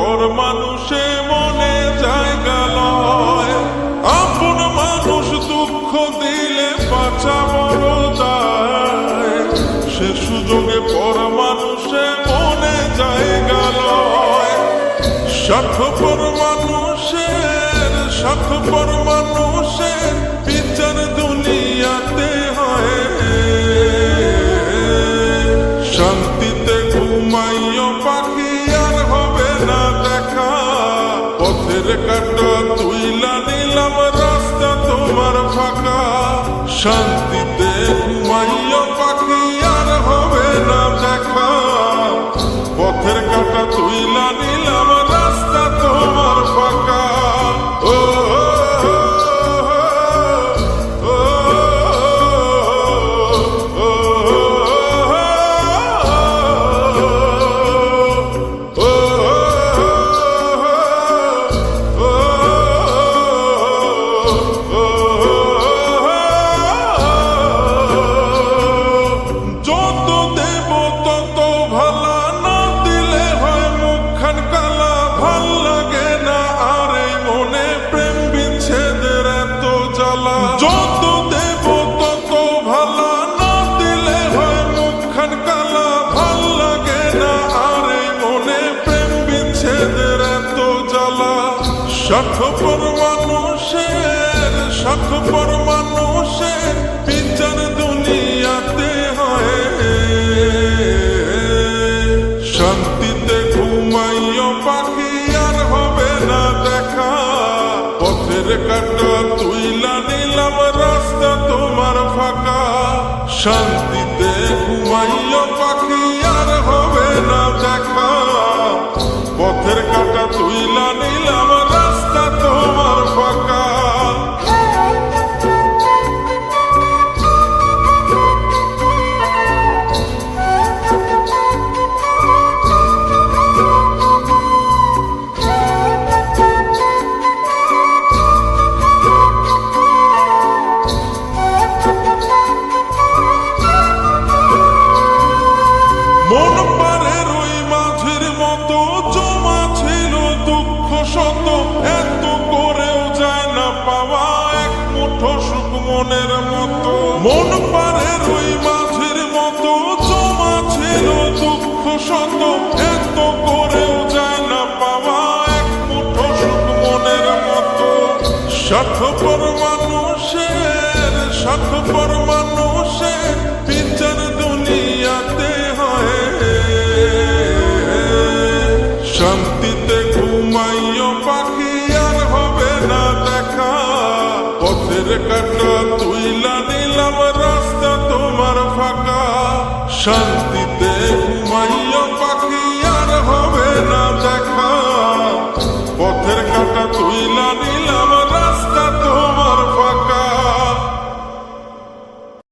পর মানুষে মনে জায়গা লয়। আপন মানুষ দুঃখ দিলে বাঁচা বড় দায়, সে সুযোগে পর মানুষে মনে জায়গা লয়। স্বার্থপর মানুষের বিচার দুনিয়াতে হয়। শান্তিতে ঘুমাইও পাখি আর হবে না দেখা, পথের কাঁটা তুইলা নিলাম রাস্তা তোমার ফাঁকা। শান্তিতে ঘুমাইও পাখি আর হবে না দেখা, পথের কাঁটা তুইলা নিলাম রাস্তা তোমার ফাঁকা। ও যত দেব তত ভালা, না দিলে হয় মুখখান কালা। ভাল লাগে না আর এই মনে প্রেম বিচ্ছেদের এত জ্বালা। স্বার্থপর মানুষের বিচার দুনিয়াতে হয়। শান্তিতে ঘুমাইও পাখি আর হবে না দেখা, পথের কাঁটা তুইলা নিলাম রাস্তা তোমার ফাঁকা। শান্তিতে ঘুমাইও পাখি আর হবে না দেখা, পথের কাঁটা তুইলা নিলাম রাস্তা তোমার ফাঁকা। মন পারে রই মাঝির মতো জমা ছিল দুঃখ শত, এত করেও যায় না পাওয়া এক মুঠো সুখ মনের মতো। মন পারে রই মাঝির মতো জমা ছিল দুঃখ শত, এত করেও যায় না পাওয়া এক মুঠো সুখ মনের মতো। স্বার্থপর মানুষের বিচার দুনিয়াতে হয়। শান্তিতে ঘুমাইও পাখি আর হবে না দেখা, পথের কাঁটা তুইলা নিলাম রাস্তা তোমার ফাঁকা। শান্তিতে ঘুমাইও